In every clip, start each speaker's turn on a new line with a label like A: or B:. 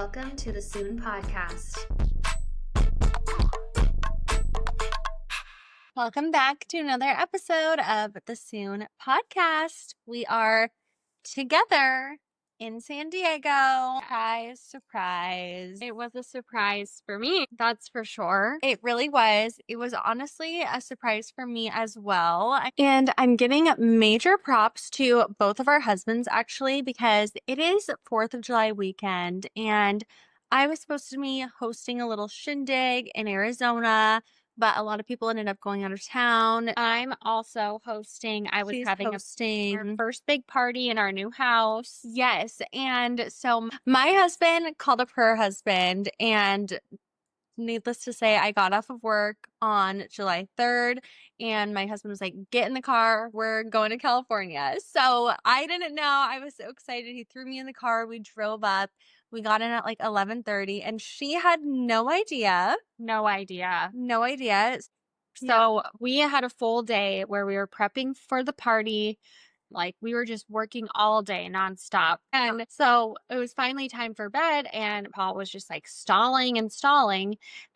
A: Welcome to the Soon Podcast.
B: Welcome back to another episode of the Soon Podcast. We are together in San Diego. Surprise, surprise.
C: It was a surprise for me, that's for sure.
B: It really was. It was honestly a surprise for me as well. And I'm giving major props to both of our husbands, actually, because it is 4th of July weekend, and I was supposed to be hosting a little shindig in Arizona, but a lot of people ended up going out of town.
C: I'm also hosting. I was
B: She's
C: having
B: hosting
C: our first big party in our new house.
B: Yes. And so my husband called up her husband, and needless to say, I got off of work on July 3rd, and my husband was like, get in the car. We're going to California. So I didn't know. I was so excited. He threw me in the car. We drove up. We got in at like 11:30, and she had no idea.
C: No idea.
B: No idea.
C: So we had a full day where we were prepping for the party. Like, we were just working all day nonstop. And so it was finally time for bed, and Paul was just like stalling. And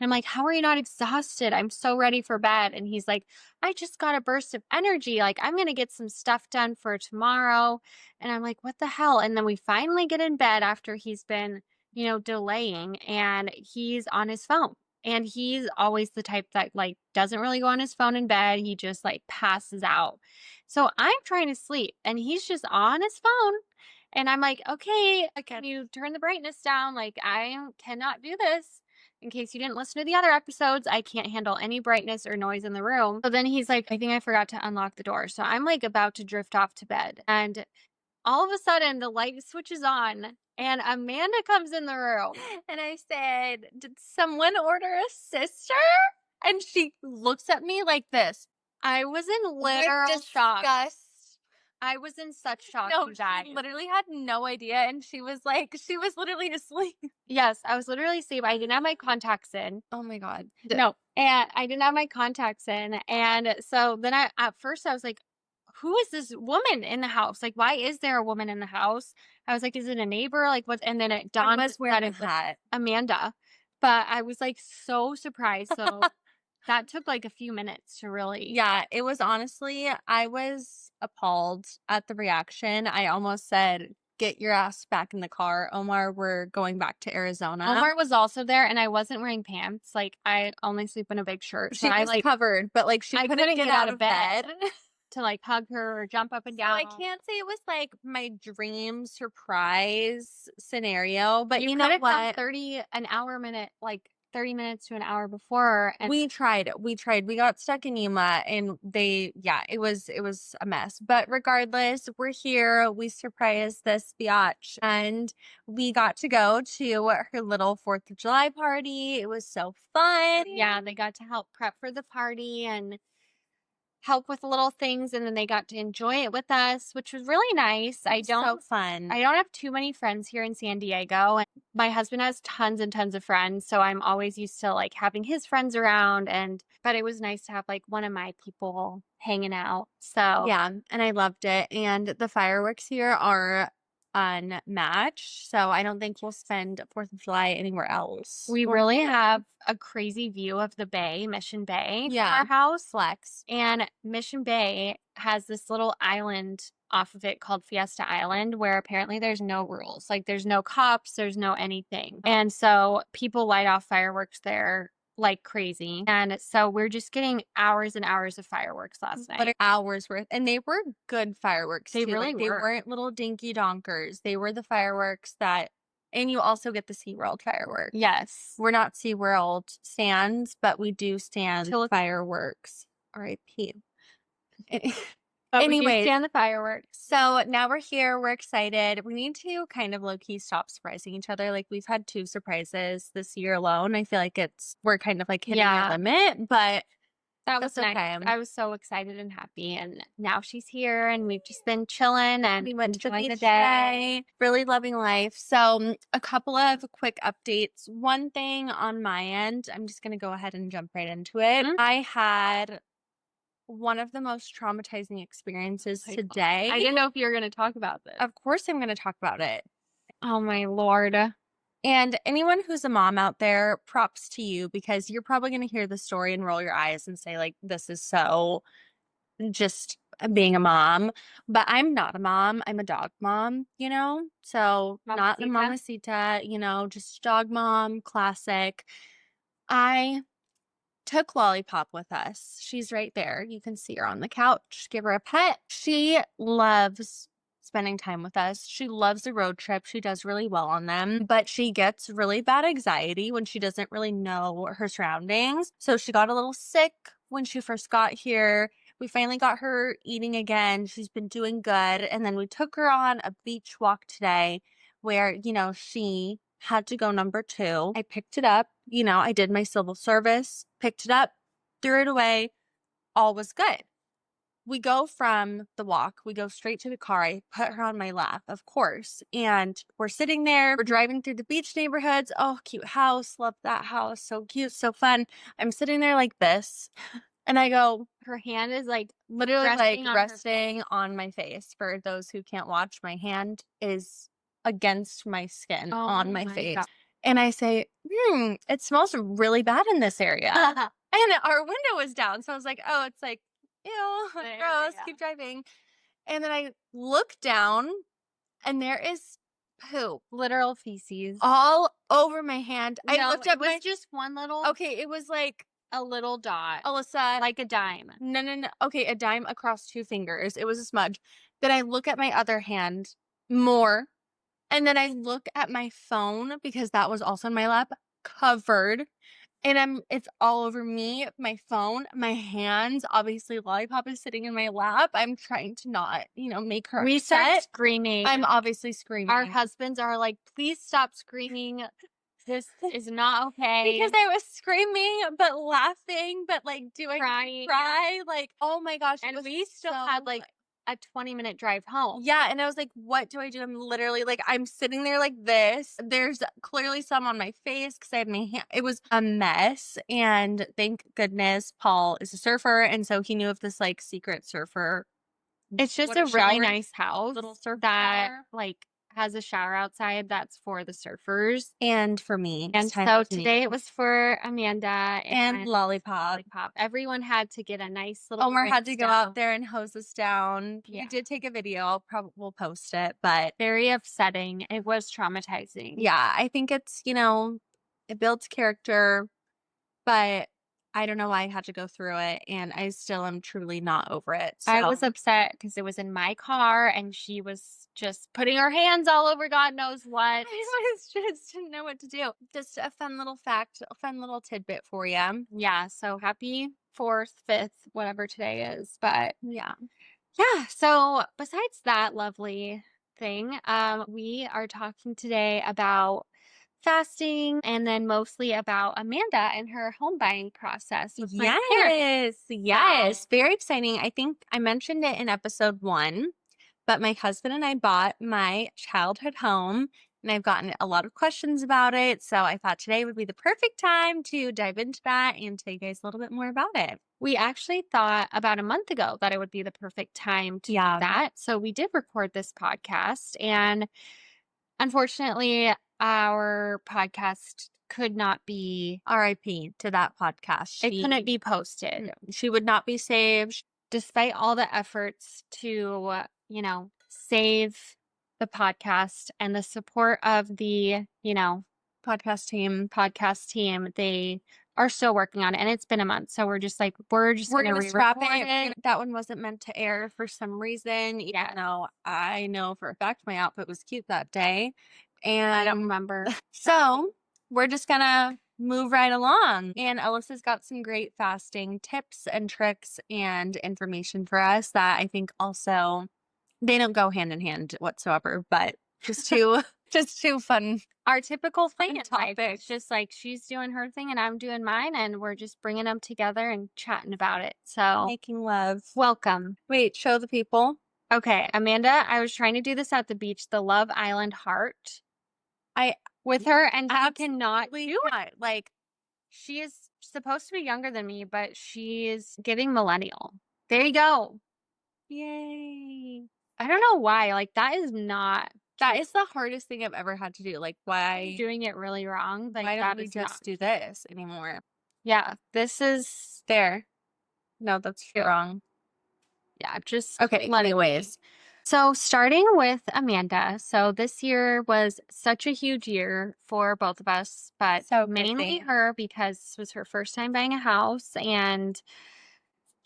C: I'm like, how are you not exhausted? I'm so ready for bed. And he's like, I just got a burst of energy. Like, I'm going to get some stuff done for tomorrow. And I'm like, what the hell? And then we finally get in bed after he's been, delaying, and he's on his phone. And he's always the type that like doesn't really go on his phone in bed. He just like passes out. So I'm trying to sleep, and he's just on his phone. And I'm like, okay, can you turn the brightness down? Like, I cannot do this. In case you didn't listen to the other episodes, I can't handle any brightness or noise in the room. So then he's like, I think I forgot to unlock the door. So I'm like about to drift off to bed. And all of a sudden the light switches on, and Amanda comes in the room.
B: And I said, did someone order a sister? And she looks at me like this.
C: I was in literal shock. I was in such shock.
B: No,
C: you guys.
B: she literally had no idea, and she was literally asleep.
C: Yes, I was literally asleep. I didn't have my contacts in.
B: Oh my God.
C: No, and I didn't have my contacts in. And so then at first I was like, who is this woman in the house? Like, why is there a woman in the house? I was like, is it a neighbor? Like, what? And then it dawned
B: was wearing a hat.
C: Amanda. But I was like so surprised. So that took like a few minutes to really.
B: Yeah, it was honestly, I was appalled at the reaction. I almost said, get your ass back in the car, Omar. We're going back to Arizona.
C: Omar was also there, and I wasn't wearing pants. Like, I only sleep in a big shirt.
B: She
C: So
B: was like covered, but like
C: I couldn't get out of bed to like hug her or jump up and down.
B: So I can't say it was like my dream surprise scenario, but you know
C: could have done
B: what?
C: 30 minutes to an hour before. And
B: We tried. We got stuck in Yuma, and it was a mess. But regardless, we're here. We surprised this biatch, and we got to go to her little 4th of July party. It was so fun.
C: yeah, they got to help prep for the party and help with little things, and then they got to enjoy it with us, which was really nice.
B: So fun.
C: I don't have too many friends here in San Diego, and my husband has tons and tons of friends, so I'm always used to like having his friends around, but it was nice to have like one of my people hanging out. So
B: yeah, and I loved it. And the fireworks here are unmatched, so I don't think we'll spend 4th of July anywhere else.
C: we really have a crazy view of the bay, Mission Bay, from
B: Yeah.
C: our house.
B: Flex.
C: And Mission Bay has this little island off of it called Fiesta Island, where apparently there's no rules. Like, there's no cops, there's no anything. And so people light off fireworks there like crazy. And so we're just getting hours and hours of fireworks last night.
B: But hours worth, and they were good fireworks.
C: They
B: too.
C: really
B: Like, they
C: were.
B: weren't little dinky donkers. They were the fireworks that, and you also get the SeaWorld fireworks.
C: Yes.
B: We're not SeaWorld stands, but we do stand
C: To look-
B: fireworks. R.I.P.
C: But
B: Anyways.
C: we do stand the fireworks.
B: So now we're here. We're excited. We need to kind of low-key stop surprising each other. Like, we've had 2 surprises this year alone. I feel like we're kind of like hitting our limit, but
C: That was
B: that's
C: nice.
B: okay.
C: I was so excited and happy, and now she's here, and we've just been chilling and
B: we went to the
C: enjoying
B: beach
C: the day.
B: today, really loving life. So a couple of quick updates. One thing on my end, I'm just going to go ahead and jump right into it.
C: Mhm.
B: I had one of the most traumatizing experiences today.
C: I didn't know if you were going to talk about this.
B: Of course I'm going to talk about it.
C: Oh my Lord.
B: And anyone who's a mom out there, props to you, because you're probably going to hear the story and roll your eyes and say, like, this is so just being a mom. But I'm not a mom. I'm a dog mom, So not a mamacita, just dog mom, classic. I took Lollipop with us. She's right there. You can see her on the couch. Give her a pet. She loves spending time with us. She loves a road trip. She does really well on them, but she gets really bad anxiety when she doesn't really know her surroundings. So she got a little sick when she first got here. We finally got her eating again. She's been doing good. And then we took her on a beach walk today where, she had to go number 2. I picked it up. I did my civil service, picked it up, threw it away. All was good. We go from the walk, we go straight to the car. I put her on my lap, of course. And we're sitting there, we're driving through the beach neighborhoods. Oh, cute house. Love that house. So cute, so fun. I'm sitting there like this. And I go,
C: her hand is like
B: literally
C: resting
B: on my face. For those who can't watch, my hand is against my skin on my face. God. And I say, it smells really bad in this area. And our window was down. So I was like, oh, it's like, ew, gross, keep driving. And then I look down and there is poop.
C: Literal feces.
B: All over my hand.
C: No,
B: I looked up.
C: It was just one little.
B: Okay, it was like
C: a little dot.
B: Alyssa.
C: Like a dime.
B: No. Okay, a dime across 2 fingers. It was a smudge. Then I look at my other hand, more. And then I look at my phone because that was also in my lap, covered. And it's all over me, my phone, my hands. Obviously, Lollipop is sitting in my lap. I'm trying to not, make her
C: We
B: upset.
C: start screaming.
B: I'm obviously screaming.
C: Our husbands are like, please stop screaming. This is not okay.
B: Because I was screaming, but laughing, but like doing cry. Like, oh my gosh.
C: And we still had like a 20-minute drive home.
B: Yeah. And I was like, what do I do? I'm literally like, I'm sitting there like this. There's clearly some on my face because I have my hand. It was a mess. And thank goodness Paul is a surfer. And so he knew of this like secret surfer.
C: It's just a really nice house. Little surf that like has a shower outside that's for the surfers.
B: And for me.
C: And so today it was for Amanda
B: and Lollipop.
C: Everyone had to get a nice little
B: Omar had to go out there and hose us down. Yeah. We did take a video. We'll post it, but
C: very upsetting. It was traumatizing.
B: Yeah, I think it's, it builds character, but I don't know why I had to go through it, and I still am truly not over it. So.
C: I was upset because it was in my car, and she was just putting her hands all over God knows what.
B: I just didn't know what to do. Just a fun little fact, a fun little tidbit for you.
C: Yeah, so happy 4th, 5th, whatever today is. But
B: yeah.
C: So besides that lovely thing, we are talking today about fasting, and then mostly about Amanda and her home buying process.
B: Yes. Very exciting. I think I mentioned it in episode 1, but my husband and I bought my childhood home, and I've gotten a lot of questions about it. So I thought today would be the perfect time to dive into that and tell you guys a little bit more about it.
C: We actually thought about a month ago that it would be the perfect time to do that. So we did record this podcast, and unfortunately, our podcast could not be
B: RIP to that podcast.
C: It couldn't be posted.
B: No, she would not be saved.
C: Despite all the efforts to, save the podcast and the support of the,
B: podcast team,
C: they are still working on it, and it's been a month. So we're just going to
B: scrap it. That one wasn't meant to air for some reason. Even though I know for a fact my outfit was cute that day. And
C: I don't remember.
B: So we're just gonna move right along. And Alyssa's got some great fasting tips and tricks and information for us that I think also they don't go hand in hand whatsoever, but just too fun.
C: Our typical thing
B: topics.
C: Just like she's doing her thing and I'm doing mine, and we're just bringing them together and chatting about it. So
B: making love.
C: Welcome.
B: Wait, show the people.
C: Okay, Amanda, I was trying to do this at the beach, the Love Island heart. With her, and I cannot do it. Like, she is supposed to be younger than me, but she's giving millennial. There you go.
B: Yay.
C: I don't know why. Like, that is not
B: That is the hardest thing I've ever had to do. Like, why
C: doing it really wrong. Like,
B: why don't
C: that
B: we
C: is not.
B: just do this anymore?
C: Yeah, this is,
B: There. No, that's wrong.
C: yeah, just
B: Okay,
C: let it be.
B: anyways.
C: So starting with Amanda. So this year was such a huge year for both of us, but
B: So
C: mainly
B: busy.
C: her because this was her first time buying a house. And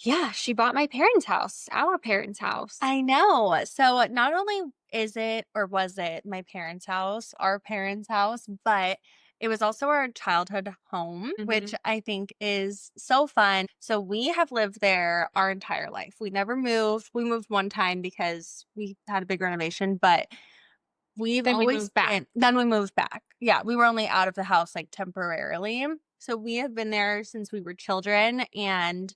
C: yeah, she bought my parents' house, our parents' house.
B: I know. So not only is it or was it my parents' house, our parents' house, but it was also our childhood home, which I think is so fun. So we have lived there our entire life. We never moved. We moved one time because we had a big renovation, but we've
C: Then we
B: always
C: moved back.
B: then we moved back. Yeah, we were only out of the house like temporarily. So we have been there since we were children, and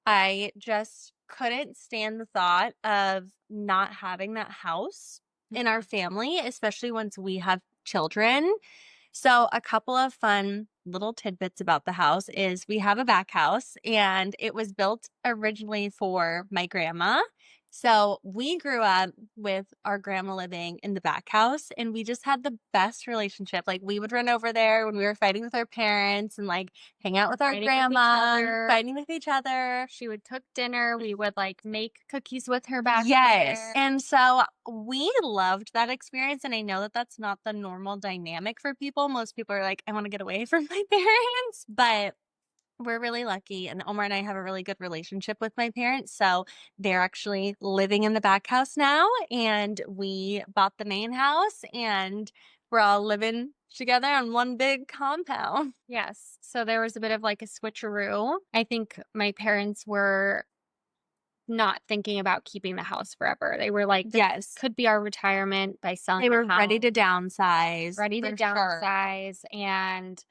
B: I just couldn't stand the thought of not having that house in our family, especially once we have children. So, a couple of fun little tidbits about the house is we have a back house and it was built originally for my grandma. So, we grew up with our grandma living in the back house and we just had the best relationship. Like, we would run over there when we were fighting with our parents and like hang out with our
C: Fighting with each
B: grandma,
C: other.
B: fighting with each other.
C: She would cook dinner. We would like make cookies with her back
B: Yes.
C: there.
B: And so we loved that experience. And I know that that's not the normal dynamic for people. Most people are like, I want to get away from my parents. But we're really lucky. And Omar and I have a really good relationship with my parents. So they're actually living in the back house now. And we bought the main house and we're all living together on one big compound.
C: Yes. So there was a bit of like a switcheroo. I think my parents were not thinking about keeping the house forever. They were like, this
B: Yes.
C: could be our retirement by selling
B: They were
C: the house,
B: ready to downsize.
C: ready to
B: for sure.
C: downsize. And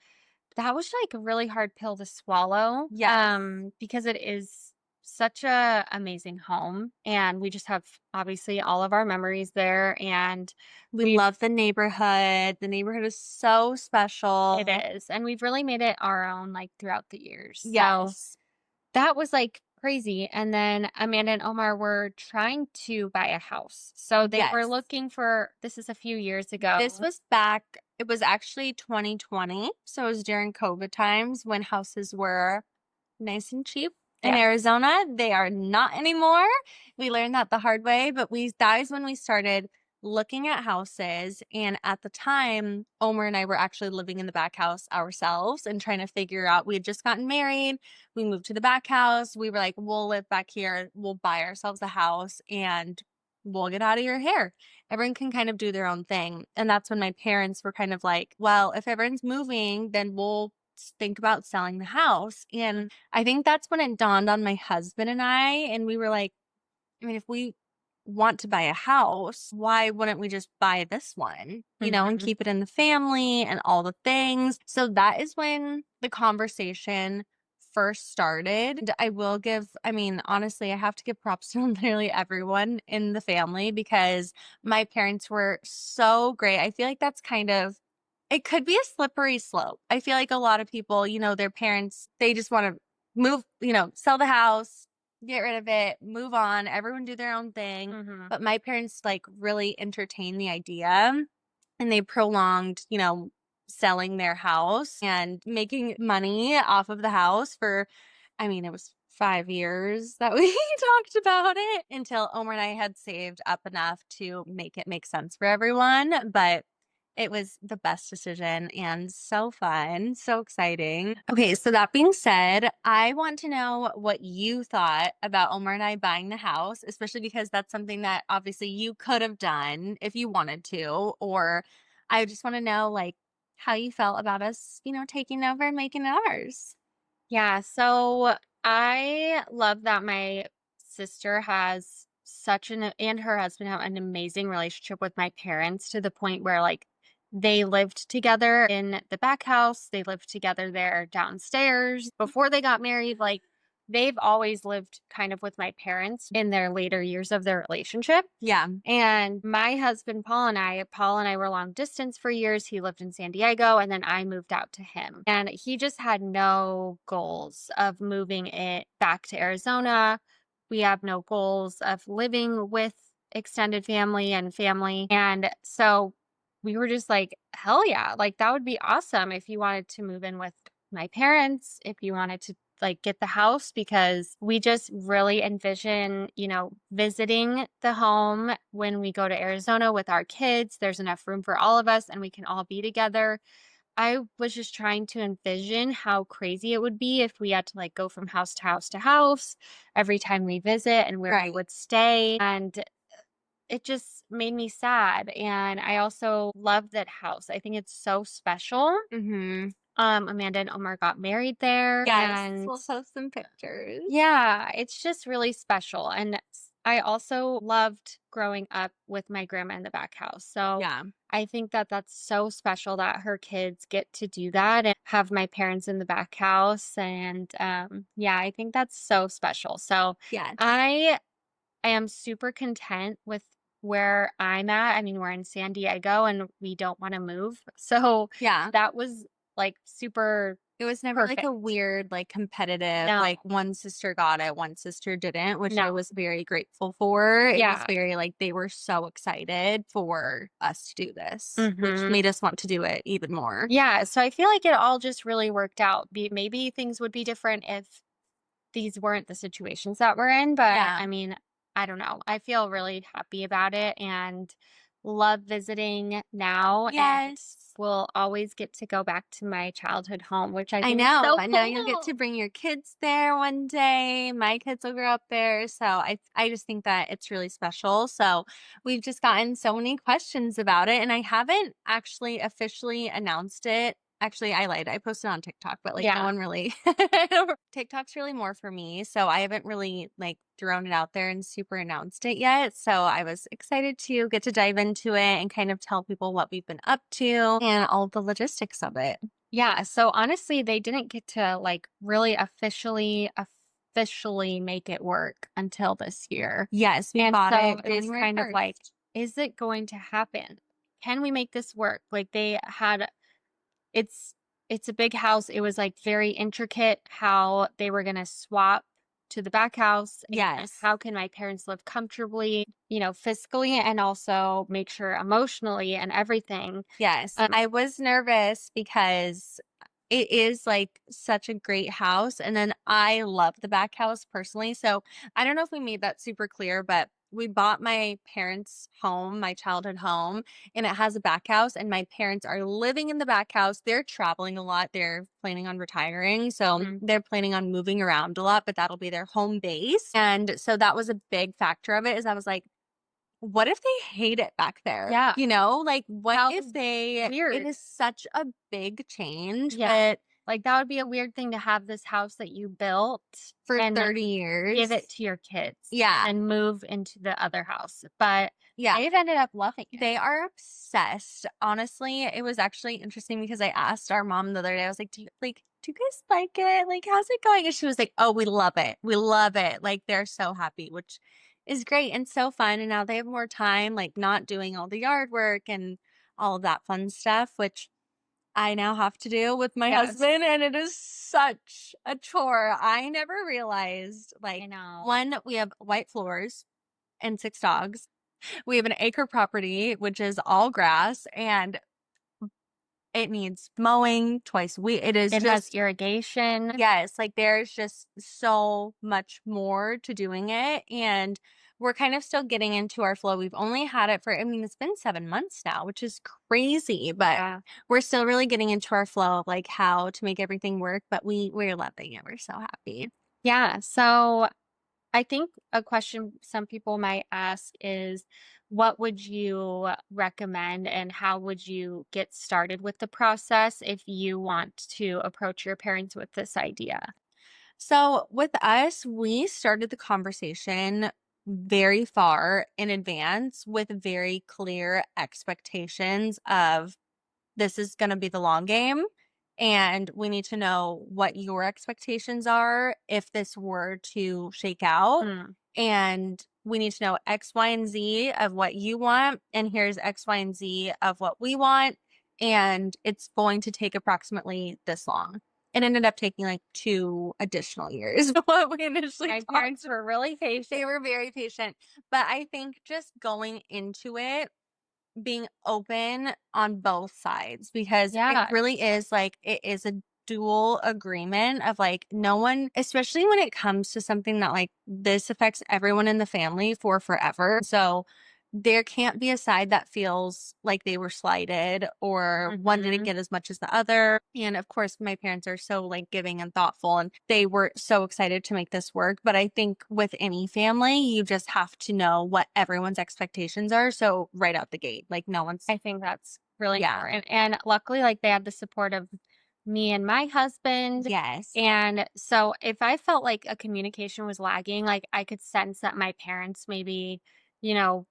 C: that was like a really hard pill to swallow.
B: Yes.
C: Because it is such a amazing home. And we just have obviously all of our memories there. And
B: We love the neighborhood. The neighborhood is so special.
C: it is. And we've really made it our own like throughout the years. So
B: Yes.
C: that was like crazy. And then Amanda and Omar were trying to buy a house. So they were
B: Yes.
C: looking for, this is a few years ago.
B: This was back, it was actually 2020. So it was during COVID times when houses were nice and cheap in
C: Yeah.
B: Arizona. They are not anymore. We learned that the hard way, but that is when we started looking at houses. And at the time, Omer and I were actually living in the back house ourselves and trying to figure out, we had just gotten married. We moved to the back house. We were like, we'll live back here. We'll buy ourselves a house and we'll get out of your hair. Everyone can kind of do their own thing. And that's when my parents were kind of like, well, if everyone's moving, then we'll think about selling the house. And I think that's when it dawned on my husband and I, and we were like, I mean, if we want to buy a house, why wouldn't we just buy this one, and keep it in the family and all the things? So that is when the conversation first started. And honestly, I have to give props to literally everyone in the family because my parents were so great. I feel like that's it could be a slippery slope. I feel like a lot of people, their parents, they just want to move, sell the house, get rid of it, move on, everyone do their own thing. But my parents like really entertained the idea and they prolonged, selling their house and making money off of the house for, it was 5 years that we talked about it until Omar and I had saved up enough to make it make sense for everyone. But it was the best decision and so fun, so exciting. Okay, so that being said, I want to know what you thought about Omar and I buying the house, especially because that's something that obviously you could have done if you wanted to, or I just want to know like how you felt about us, taking over and making it ours.
C: Yeah. So I love that my sister has and her husband have an amazing relationship with my parents to the point where like they lived together in the back house. They lived together there downstairs before they got married. Like they've always lived kind of with my parents in their later years of their relationship.
B: Yeah.
C: And my husband, Paul and I were long distance for years. He lived in San Diego and then I moved out to him. And he just had no goals of moving it back to Arizona. We have no goals of living with extended family and family. And so we were just like, hell yeah, like that would be awesome if you wanted to move in with my parents, if you wanted to like get the house, because we just really envision, visiting the home when we go to Arizona with our kids. There's enough room for all of us and we can all be together. I was just trying to envision how crazy it would be if we had to like go from house to house to house every time we visit and where we
B: Right.
C: would stay. And it just made me sad. And I also love that house. I think it's so special.
B: Mm-hmm.
C: Amanda and Omar got married there.
B: Yes,
C: And
B: we'll post some pictures.
C: yeah, it's just really special. And I also loved growing up with my grandma in the back house. So
B: Yeah.
C: I think that that's so special that her kids get to do that and have my parents in the back house. And yeah, I think that's so special. So
B: Yes.
C: I am super content with where I'm at. I mean, we're in San Diego and we don't want to move. So
B: Yeah.
C: that was like super
B: It was never like a
C: perfect.
B: weird, like competitive,
C: No,
B: like one sister got it, one sister didn't, which I
C: no.
B: was very grateful for. It was
C: Yeah.
B: very like they were so excited for us to do this, which
C: Hmm.
B: made us want to do it even more.
C: Yeah. So I feel like it all just really worked out. Maybe things would be different if these weren't the situations that we're in. But
B: Yeah.
C: I mean, I don't know. I feel really happy about it and love visiting now. And
B: Yes.
C: we'll always get to go back to my childhood home, which I
B: I
C: think is
B: know.
C: so
B: And now you'll get to
C: cool.
B: bring your kids there one day. My kids will grow up there. So I just think that it's really special. So we've just gotten so many questions about it. And I haven't actually officially announced it. Actually, I lied. I posted on TikTok, but like no
C: Yeah.
B: one really TikTok's really more for me. So I haven't really like thrown it out there and super announced it yet. So I was excited to get to dive into it and kind of tell people what we've been up to and all the logistics of it.
C: Yeah. So honestly, they didn't get to like really officially make it work until this year.
B: Yes, we
C: And
B: bought
C: so
B: it
C: it was
B: January
C: kind of
B: 1st.
C: like, is it going to happen? Can we make this work? Like they had it's it's a big house. It was like very intricate how they were going to swap to the back house and
B: Yes.
C: how can my parents live comfortably, fiscally and also make sure emotionally and everything.
B: Yes. I was nervous because it is like such a great house. And then I love the back house personally. So I don't know if we made that super clear, but we bought my parents' home, my childhood home, and it has a back house. And my parents are living in the back house. They're traveling a lot. They're planning on retiring. So
C: Mhm.
B: they're planning on moving around a lot, but that'll be their home base. And so that was a big factor of it is I was like, what if they hate it back there?
C: Yeah.
B: Like what
C: How
B: if it
C: weird.
B: is such a big change,
C: Yeah.
B: but
C: Like that would be a weird thing to have this house that you built
B: for
C: and
B: 30
C: give
B: years.
C: it to your kids
B: Yeah.
C: and move into the other house. But
B: Yeah.
C: they've ended up loving it.
B: They are obsessed. Honestly, it was actually interesting because I asked our mom the other day, I was like, do you guys like it? Like, how's it going? And she was like, oh, we love it. We love it. Like, they're so happy, which is great and so fun. And now they have more time, like not doing all the yard work and all of that fun stuff, which I now have to do with my
C: Yes.
B: husband. And it is such a chore. I never realized,
C: I
B: like,
C: know.
B: one, we have white floors and 6 dogs. We have an acre property, which is all grass, and it needs mowing twice a week. It is
C: It has
B: just,
C: irrigation.
B: yes, like there's just so much more to doing it. And we're kind of still getting into our flow. We've only had it for, I mean, it's been 7 months now, which is crazy, but
C: Yeah.
B: we're still really getting into our flow of like how to make everything work. But we're loving it. We're so happy.
C: Yeah. So I think a question some people might ask is, what would you recommend and how would you get started with the process if you want to approach your parents with this idea?
B: So with us, we started the conversation very far in advance with very clear expectations of this is going to be the long game. And we need to know what your expectations are if this were to shake out.
C: Mm,
B: And we need to know X, Y, and Z of what you want. And here's X, Y, and Z of what we want. And it's going to take approximately this long. it ended up taking like 2 additional years what we initially
C: My
B: thought.
C: parents were really patient.
B: They were very patient. But I think just going into it, being open on both sides, because it
C: Yeah.
B: really is like, it is a dual agreement of like, no one, especially when it comes to something that like this affects everyone in the family for forever. So there can't be a side that feels like they were slighted or one didn't get as much as the other. And of course, my parents are so like giving and thoughtful, and they were so excited to make this work. But I think with any family, you just have to know what everyone's expectations are. So right out the gate, like no one's,
C: I think that's really
B: Yeah.
C: important. And luckily, like they had the support of me and my husband.
B: yes.
C: And so if I felt like a communication was lagging, like I could sense that my parents maybe,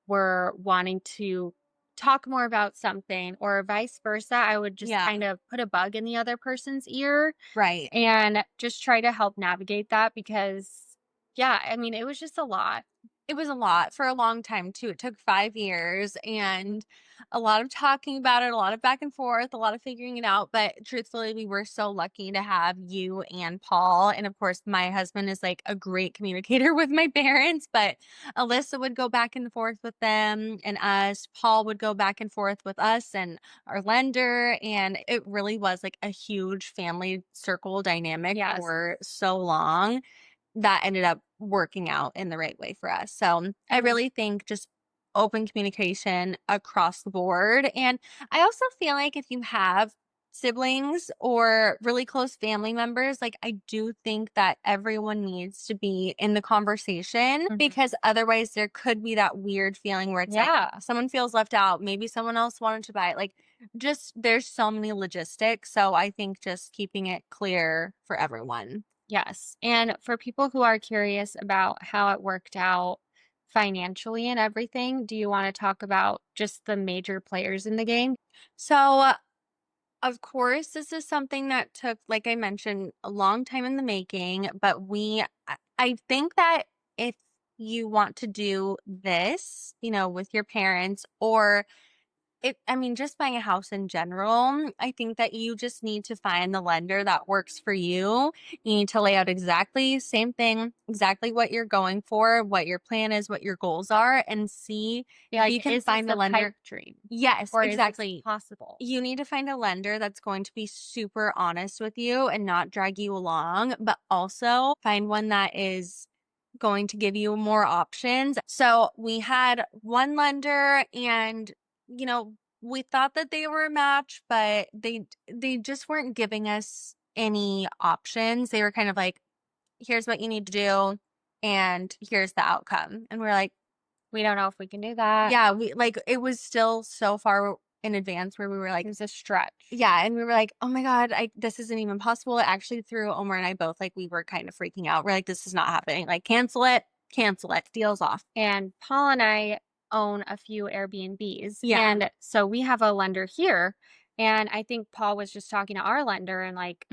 C: were wanting to talk more about something or vice versa, I would just
B: Yeah.
C: kind of put a bug in the other person's ear
B: Right.
C: and just try to help navigate that because, yeah, I mean, it was just a lot.
B: It was a lot for a long time too. It took 5 years and a lot of talking about it, a lot of back and forth, a lot of figuring it out. But truthfully, we were so lucky to have you and Paul. And of course, my husband is like a great communicator with my parents, but Alyssa would go back and forth with them and us. Paul would go back and forth with us and our lender. And it really was like a huge family circle dynamic
C: Yes.
B: for so long that ended up working out in the right way for us. So I really think just open communication across the board. And I also feel like if you have siblings or really close family members, like I do think that everyone needs to be in the conversation, because otherwise there could be that weird feeling where it's like someone feels left out. Maybe someone else wanted to buy it. Like just there's so many logistics. So I think just keeping it clear for everyone.
C: Yes. And for people who are curious about how it worked out financially and everything, do you want to talk about just the major players in the game?
B: So, of course, this is something that took, like I mentioned, a long time in the making, but I think that if you want to do this, with your parents, or I mean, just buying a house in general, I think that you just need to find the lender that works for you. You need to lay out exactly same thing, exactly what you're going for, what your plan is, what your goals are, and see if you can find the lender.
C: Dream?
B: Yes,
C: Or
B: exactly.
C: is this possible?
B: You need to find a lender that's going to be super honest with you and not drag you along, but also find one that is going to give you more options. So we had one lender, and we thought that they were a match, but they just weren't giving us any options. They were kind of like, here's what you need to do and here's the outcome. And we're like,
C: We don't know if we can do that.
B: yeah, we like, it was still so far in advance where we were like,
C: It was a stretch.
B: yeah, and we were like, oh my God, this isn't even possible. It actually threw Omar and I both, like, we were kind of freaking out. We're like, this is not happening. Like, cancel it, deal's off.
C: And Paul and I own a few Airbnbs.
B: Yeah.
C: And so we have a lender here. And I think Paul was just talking to our lender and like,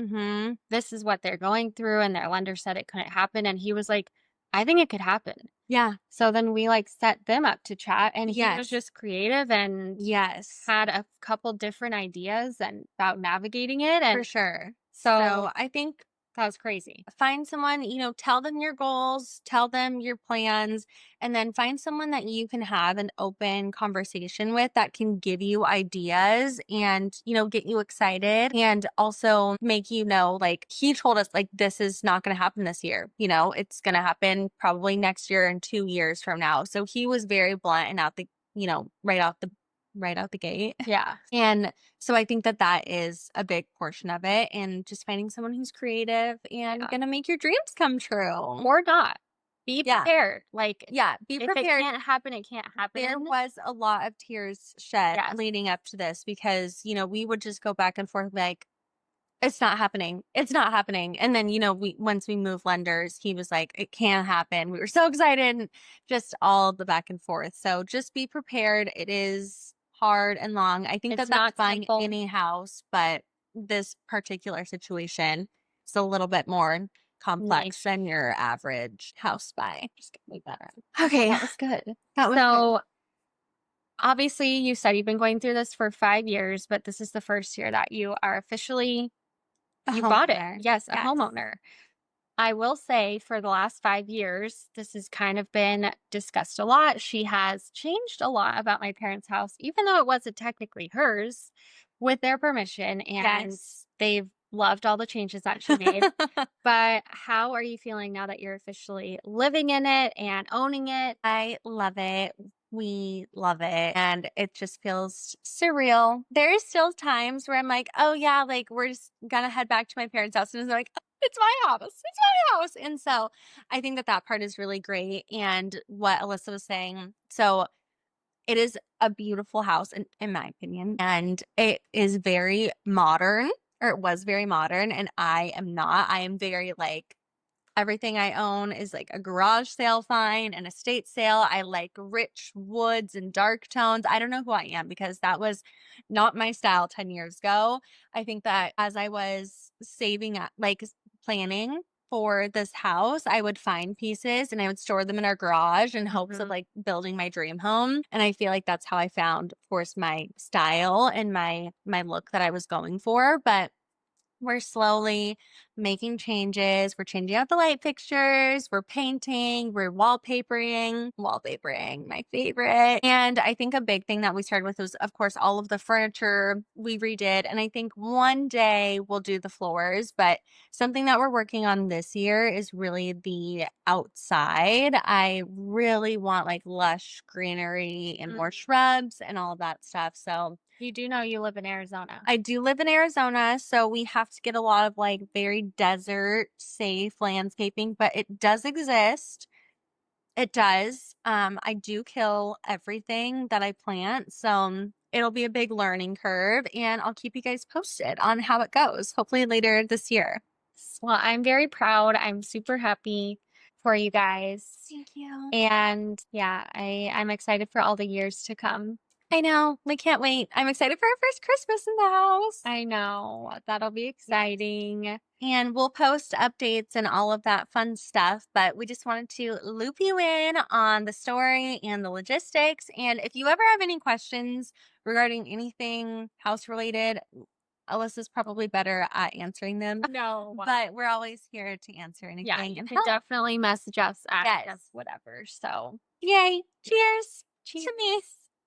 C: this is what they're going through. And their lender said it couldn't happen. And he was like, I think it could happen.
B: Yeah.
C: So then we like set them up to chat, and he was
B: Yes.
C: just creative and
B: Yes.
C: had a couple different ideas and about navigating it. And
B: For sure.
C: so
B: I think
C: that was crazy.
B: find someone, tell them your goals, tell them your plans, and then find someone that you can have an open conversation with that can give you ideas and, get you excited, and also make like he told us, like, this is not going to happen this year. It's going to happen probably next year and 2 years from now. So he was very blunt and right out the gate.
C: Yeah.
B: And so I think that that is a big portion of it, and just finding someone who's creative and gonna make your dreams come true.
C: Or not. Be prepared. Like,
B: be
C: if
B: prepared.
C: it can't happen, it can't happen.
B: There was a lot of tears shed leading up to this, because, we would just go back and forth like, it's not happening. It's not happening. And then, once we moved lenders, he was like, it can happen. We were so excited, and just all of the back and forth. So just be prepared. It is hard and long. I think
C: It's
B: that's
C: not
B: buying
C: simple.
B: any house, but this particular situation is a little bit more complex than your average house buy.
C: Just gonna leave that around.
B: Okay.
C: That was good.
B: That was
C: So obviously you said you've been going through this for 5 years, but this is the first year that you are officially You bought it.
B: homeowner.
C: Yes, a
B: Yes.
C: homeowner. I will say for the last 5 years, this has kind of been discussed a lot. She has changed a lot about my parents' house, even though it wasn't technically hers, with their permission, and
B: Yes.
C: they've loved all the changes that she made. But how are you feeling now that you're officially living in it and owning it?
B: I love it. We love it. And it just feels surreal. There's still times where I'm like, oh yeah, like we're just gonna head back to my parents' house. And it's like, "Oh, it's my house. It's my house." And so I think that that part is really great. And what Alyssa was saying. So it is a beautiful house in my opinion. And it is very modern, or it was very modern. And I am not. I am very like, everything I own is like a garage sale fine, an estate sale. I like rich woods and dark tones. I don't know who I am because that was not my style 10 years ago. I think that as I was saving up, like planning for this house, I would find pieces and I would store them in our garage in hopes of like building my dream home. And I feel like that's how I found, of course, my style and my look that I was going for. But we're slowly making changes. We're changing out the light fixtures. We're painting. We're wallpapering. Wallpapering, my favorite. And I think a big thing that we started with was, of course, all of the furniture we redid. And I think one day we'll do the floors. But something that we're working on this year is really the outside. I really want like lush greenery and more shrubs and all of that stuff. So
C: You do know you live in Arizona.
B: I do live in Arizona, so we have to get a lot of like very desert safe landscaping, but it does exist. It does. I do kill everything that I plant, so it'll be a big learning curve, and I'll keep you guys posted on how it goes, hopefully later this year.
C: Well, I'm very proud. I'm super happy for you guys.
B: Thank you.
C: And yeah, I'm excited for all the years to come.
B: I know. I can't wait. I'm excited for our first Christmas in the house.
C: I know. That'll be exciting.
B: And we'll post updates and all of that fun stuff. But we just wanted to loop you in on the story and the logistics. And if you ever have any questions regarding anything house related, Alyssa's probably better at answering them.
C: No.
B: But we're always here to answer anything.
C: Yeah, you
B: and
C: can
B: help.
C: definitely message us, ask
B: Yes.
C: us, whatever. So,
B: Yay. Cheers.
C: cheers.
B: To me.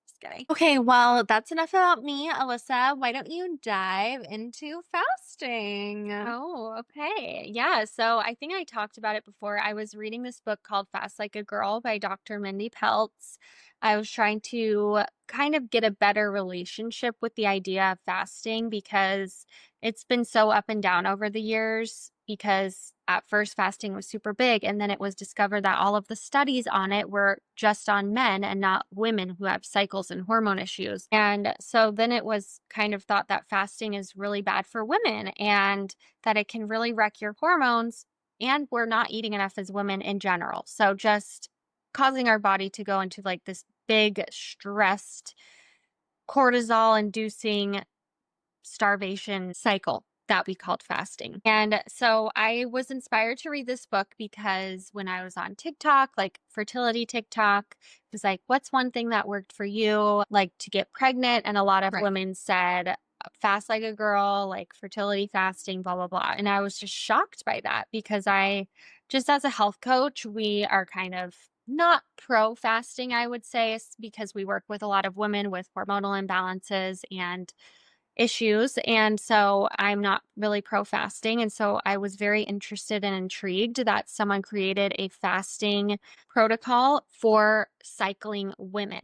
B: Just kidding. Okay, well, that's enough about me, Alyssa. Why don't you dive into fasting?
C: Oh, okay. Yeah. So I think I talked about it before. I was reading this book called Fast Like a Girl by Dr. Mindy Peltz. I was trying to kind of get a better relationship with the idea of fasting because it's been so up and down over the years. Because at first fasting was super big, and then it was discovered that all of the studies on it were just on men and not women who have cycles and hormone issues. And so then it was kind of thought that fasting is really bad for women and that it can really wreck your hormones. And we're not eating enough as women in general. So just causing our body to go into like this big stressed cortisol inducing starvation cycle that we called fasting. And so I was inspired to read this book because when I was on TikTok, like fertility TikTok, it was like, what's one thing that worked for you, like to get pregnant? And a lot of women said, fast like a girl, like fertility fasting, blah, blah, blah. And I was just shocked by that because just as a health coach, we are kind of not pro fasting, I would say, because we work with a lot of women with hormonal imbalances and issues. And so I'm not really pro fasting. And so I was very interested and intrigued that someone created a fasting protocol for cycling women.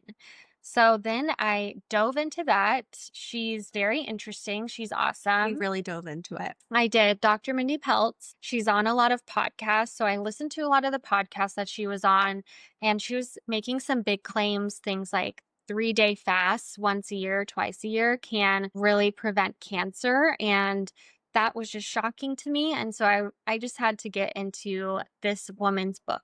C: So then I dove into that. She's very interesting. She's awesome.
B: We really dove into it.
C: I did. Dr. Mindy Peltz. She's on a lot of podcasts. So I listened to a lot of the podcasts that she was on, and she was making some big claims, things like 3-day fasts once a year, twice a year can really prevent cancer. And that was just shocking to me. And so I just had to get into this woman's book.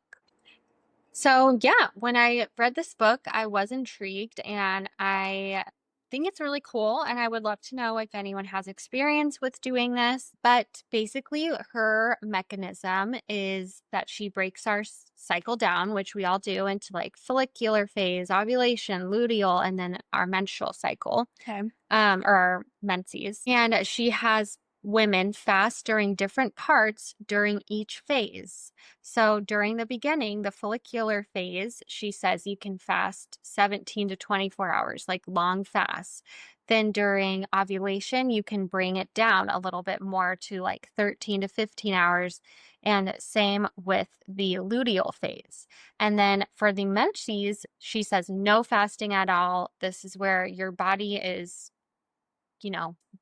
C: So yeah, when I read this book, I was intrigued and I think it's really cool. And I would love to know if anyone has experience with doing this. But basically, her mechanism is that she breaks our cycle down, which we all do, into like follicular phase, ovulation, luteal, and then our menstrual cycle.
B: Okay.
C: Or our menses. And she has women fast during different parts during each phase. So during the beginning, the follicular phase, she says you can fast 17 to 24 hours, like long fasts. Then during ovulation, you can bring it down a little bit more to like 13 to 15 hours. And same with the luteal phase. And then for the menses, she says no fasting at all. This is where your body is,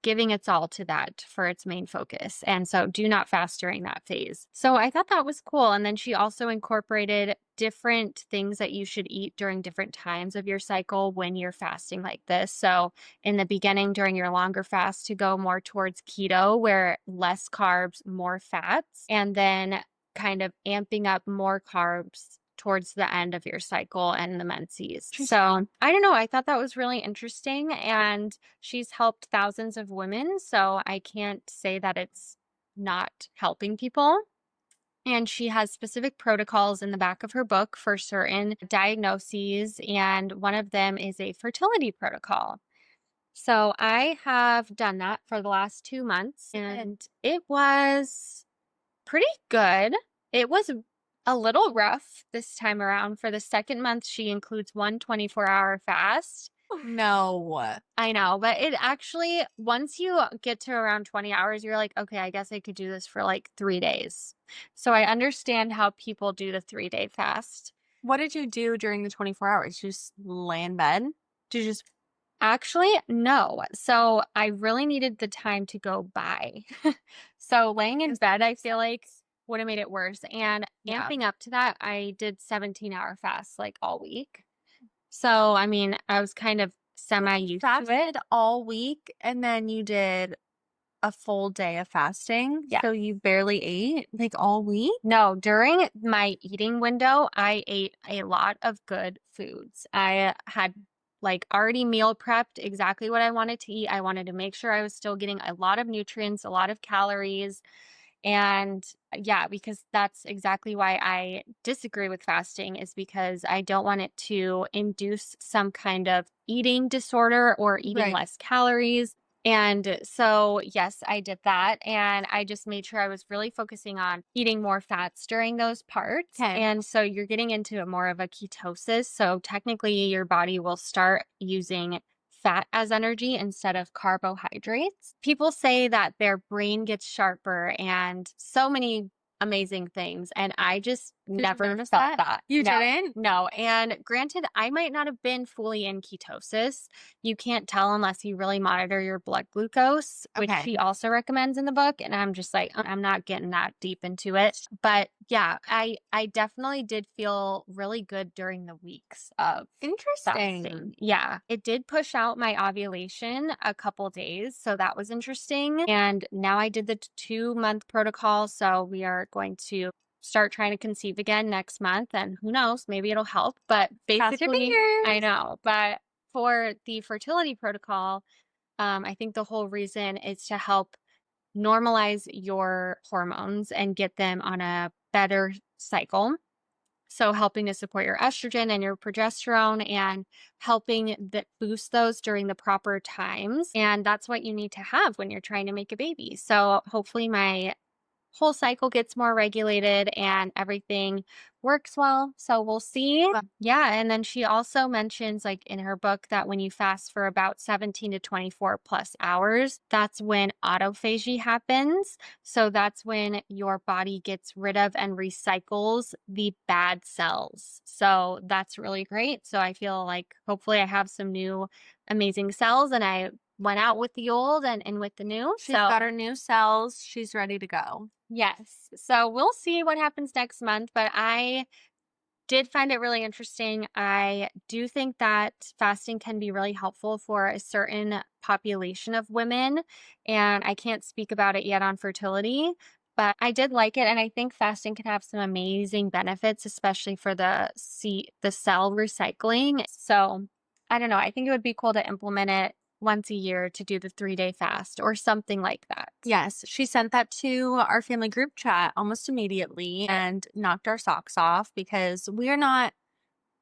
C: giving its all to that for its main focus. And so do not fast during that phase. So I thought that was cool. And then she also incorporated different things that you should eat during different times of your cycle when you're fasting like this. So in the beginning, during your longer fast, to go more towards keto, where less carbs, more fats, and then kind of amping up more carbs towards the end of your cycle and the menses. So I don't know. I thought that was really interesting, and she's helped thousands of women. So I can't say that it's not helping people. And she has specific protocols in the back of her book for certain diagnoses. And one of them is a fertility protocol. So I have done that for the last 2 months, and it was pretty good. It was a little rough this time around. For the second month, she includes one 24-hour fast.
B: No.
C: I know, but it actually, once you get to around 20 hours, you're like, okay, I guess I could do this for like 3 days. So I understand how people do the 3-day fast.
B: What did you do during the 24 hours? You just lay in bed? Did you just
C: Actually, no. So I really needed the time to go by. So laying in bed, I feel like would have made it worse. And
B: Yeah.
C: amping up to that, I did 17-hour fasts like all week. So, I mean, I was kind of semi used to it.
B: fasted all week and then you did a full day of fasting?
C: Yeah.
B: So you barely ate like all week?
C: No, during my eating window, I ate a lot of good foods. I had like already meal prepped exactly what I wanted to eat. I wanted to make sure I was still getting a lot of nutrients, a lot of calories. And yeah, because that's exactly why I disagree with fasting, is because I don't want it to induce some kind of eating disorder or eating
B: Right.
C: less calories. And so, yes, I did that. And I just made sure I was really focusing on eating more fats during those parts.
B: Okay.
C: And so you're getting into more of a ketosis. So technically, your body will start using fat as energy instead of carbohydrates. People say that their brain gets sharper and so many amazing things. And I just never
B: notice
C: felt
B: that?
C: that.
B: You
C: No,
B: didn't?
C: No. And granted, I might not have been fully in ketosis. You can't tell unless you really monitor your blood glucose, which
B: Okay.
C: she also recommends in the book. And I'm just like, I'm not getting that deep into it. But yeah, I definitely did feel really good during the weeks of
B: Interesting.
C: fasting. Yeah, it did push out my ovulation a couple days, so that was interesting. And now I did the 2-month protocol, so we are going to start trying to conceive again next month, and who knows, maybe it'll help. But
B: Cross your
C: basically,
B: fingers.
C: I know. But for the fertility protocol, I think the whole reason is to help normalize your hormones and get them on a better cycle. So helping to support your estrogen and your progesterone and helping that boost those during the proper times. And that's what you need to have when you're trying to make a baby. So hopefully my whole cycle gets more regulated and everything works well. So we'll see. Yeah. And then she also mentions, like in her book, that when you fast for about 17 to 24 plus hours, that's when autophagy happens. So that's when your body gets rid of and recycles the bad cells. So that's really great. So I feel like hopefully I have some new amazing cells, and I went out with the old and in with the new.
B: She's got her new cells. She's ready to go.
C: Yes. So we'll see what happens next month, but I did find it really interesting. I do think that fasting can be really helpful for a certain population of women, and I can't speak about it yet on fertility, but I did like it, and I think fasting can have some amazing benefits, especially for the cell recycling. So I don't know. I think it would be cool to implement it once a year to do the 3-day fast or something like that.
B: Yes, she sent that to our family group chat almost immediately and knocked our socks off because we're not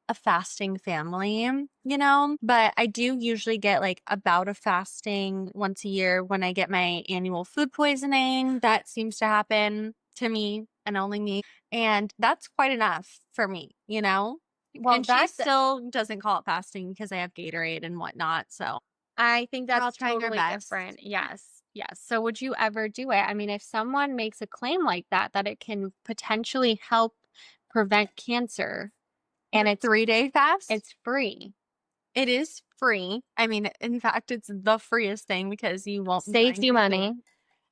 B: a fasting family, you know, but I do usually get like a bout of fasting once a year when I get my annual food poisoning. That seems to happen to me and only me. And that's quite enough for me, you know?
C: Well,
B: And she still doesn't call it fasting because I have Gatorade and whatnot. So
C: I think
B: we're all
C: that's
B: trying our
C: totally
B: best.
C: different. Yes. Yes. So would you ever do it? I mean, if someone makes a claim like that, that it can potentially help prevent cancer and it's
B: 3-day fast.
C: it's free.
B: It is free. I mean, in fact, it's the freest thing because you won't be
C: Saves
B: buying
C: you
B: food.
C: money.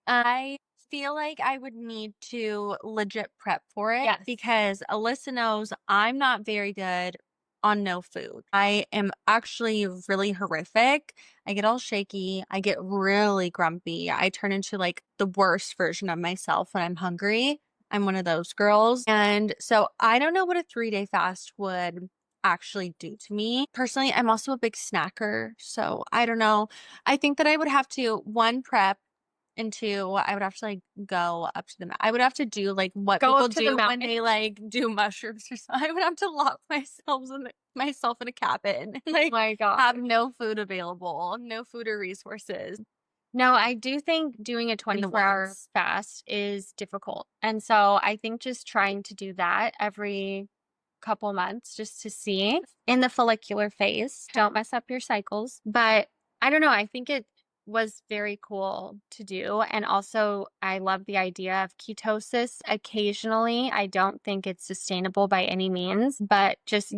B: I feel like I would need to legit prep for it
C: Yes.
B: because Alyssa knows I'm not very good on no food. I am actually really horrific. I get all shaky. I get really grumpy. I turn into like the worst version of myself when I'm hungry. I'm one of those girls. And so I don't know what a 3-day fast would actually do to me. Personally, I'm also a big snacker. So I don't know. I think that I would have to prep and 2, I would have to like go up to I would have to do like what
C: Go
B: people
C: up to the
B: do when
C: mountain.
B: they like do mushrooms or something. I would have to lock myself in a cabin and like
C: My God.
B: have no food available, no food or resources
C: No, I do think doing a
B: in the
C: 24-hour
B: woods.
C: fast is difficult. And so I think just trying to do that every couple months just to see in the follicular phase. Don't mess up your cycles. But I don't know. I think it was very cool to do. And also, I love the idea of ketosis occasionally. I don't think it's sustainable by any means, but just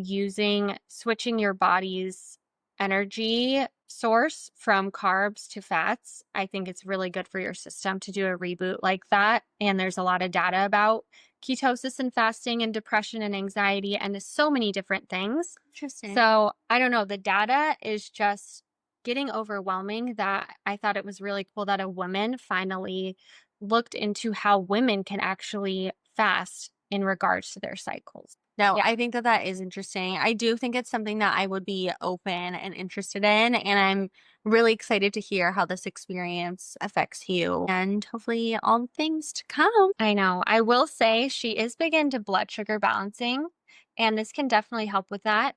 C: switching your body's energy source from carbs to fats. I think it's really good for your system to do a reboot like that. And there's a lot of data about ketosis and fasting and depression and anxiety and so many different things.
B: Interesting.
C: So I don't know. The data is just getting overwhelming that I thought it was really cool that a woman finally looked into how women can actually fast in regards to their cycles.
B: No,
C: Yeah.
B: I think that that is interesting. I do think it's something that I would be open and interested in, and I'm really excited to hear how this experience affects you and hopefully all the things to come.
C: I know. I will say she is big into blood sugar balancing, and this can definitely help with that.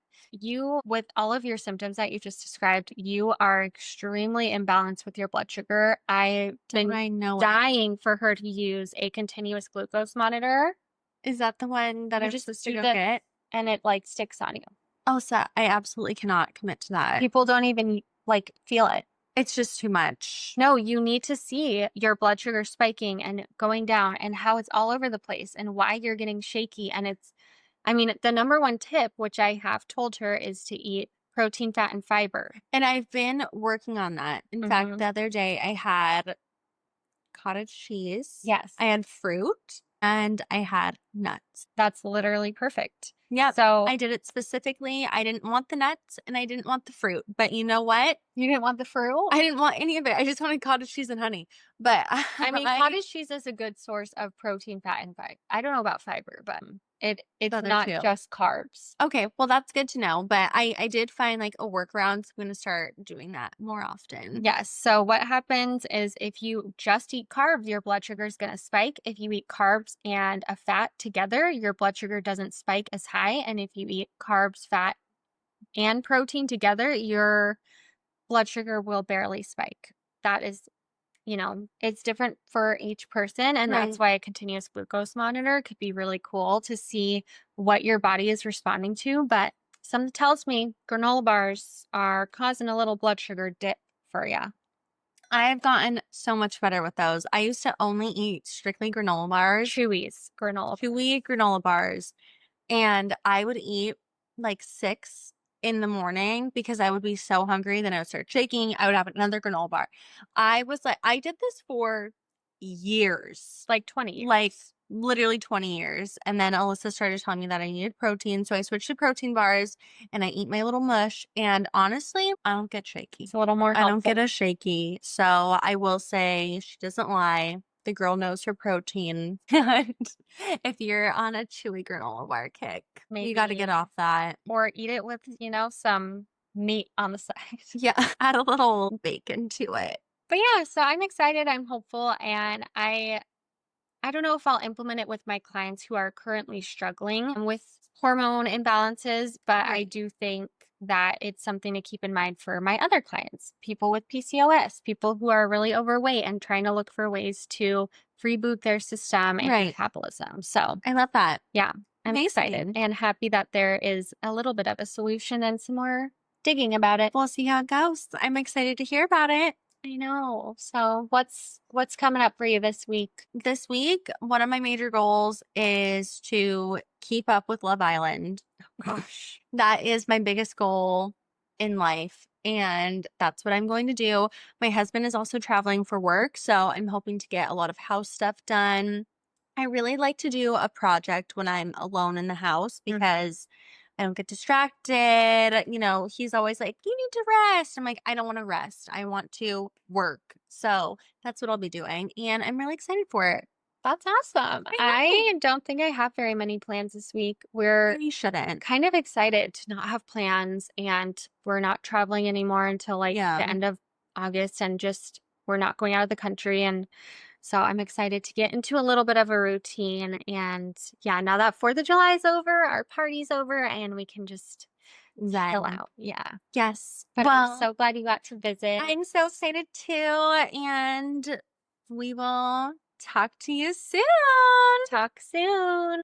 C: With all of your symptoms that you just described, you are extremely imbalanced with your blood sugar. I've been
B: I know it.
C: dying for her to use a continuous glucose monitor.
B: Is that the one that
C: You
B: I'm
C: just
B: supposed to
C: do
B: go
C: this
B: get?
C: and it like sticks on you.
B: Oh, so I absolutely cannot commit to that.
C: People don't even like feel it.
B: It's just too much.
C: No, you need to see your blood sugar spiking and going down and how it's all over the place and why you're getting shaky. And I mean, the number one tip, which I have told her, is to eat protein, fat, and fiber.
B: And I've been working on that. In fact, the other day I had cottage cheese.
C: Yes.
B: I had fruit and I had nuts.
C: That's literally perfect.
B: Yep.
C: So
B: I did it specifically. I didn't want the nuts and I didn't want the fruit. But you know what?
C: you didn't want the fruit?
B: I didn't want any of it. I just wanted cottage cheese and honey. But
C: I mean, cottage cheese is a good source of protein, fat, and fiber. I don't know about fiber, but it's
B: other
C: not
B: two.
C: just carbs.
B: Okay, well that's good to know. But I did find like a workaround, so I'm gonna start doing that more often.
C: Yes. So what happens is if you just eat carbs, your blood sugar is going to spike. If you eat carbs and a fat together, your blood sugar doesn't spike as high. And if you eat carbs, fat, and protein together, your blood sugar will barely spike. That is, it's different for each person. And that's why a continuous glucose monitor could be really cool to see what your body is responding to. But something tells me granola bars are causing a little blood sugar dip for you.
B: I've gotten so much better with those. I used to only eat strictly granola bars.
C: Chewy
B: Granola bars. And I would eat like 6 in the morning because I would be so hungry. Then I would start shaking. I would have another granola bar. I did this for years.
C: like 20 years.
B: Like literally 20 years. And then Alyssa started telling me that I needed protein. So I switched to protein bars and I eat my little mush. And honestly, I don't get shaky.
C: It's a little more helpful.
B: I don't get as shaky. So I will say she doesn't lie. The girl knows her protein. And if you're on a chewy granola bar kick, you got to get off that.
C: Or eat it with, some meat on the side.
B: Yeah, add a little bacon to it.
C: But yeah, so I'm excited. I'm hopeful. And I I don't know if I'll implement it with my clients who are currently struggling with hormone imbalances, but I
B: Right.
C: do think that it's something to keep in mind for my other clients, people with PCOS, people who are really overweight and trying to look for ways to reboot their system and
B: Right.
C: metabolism. So,
B: I love that.
C: yeah, I'm excited
B: Amazing.
C: and happy that there is a little bit of a solution and some more digging about it.
B: We'll see how it goes. I'm excited to hear about it.
C: I know. So, what's coming up for you this week?
B: This week, one of my major goals is to keep up with Love Island.
C: Gosh.
B: That is my biggest goal in life. And that's what I'm going to do. My husband is also traveling for work. So I'm hoping to get a lot of house stuff done. I really like to do a project when I'm alone in the house because I don't get distracted. You know, he's always like, you need to rest. I'm like, I don't want to rest. I want to work. So that's what I'll be doing. And I'm really excited for it.
C: That's awesome.
B: I know.
C: I don't think I have very many plans this week. We're
B: You shouldn't.
C: kind of excited to not have plans and we're not traveling anymore until like
B: Yeah.
C: the end of August and just we're not going out of the country. And so I'm excited to get into a little bit of a routine. And yeah, now that 4th of July is over, our party's over, and we can just chill
B: Zen.
C: out. Yeah.
B: Yes.
C: But
B: Well,
C: I'm so glad you got to visit.
B: I'm so excited too. And we will talk to you soon.
C: Talk soon.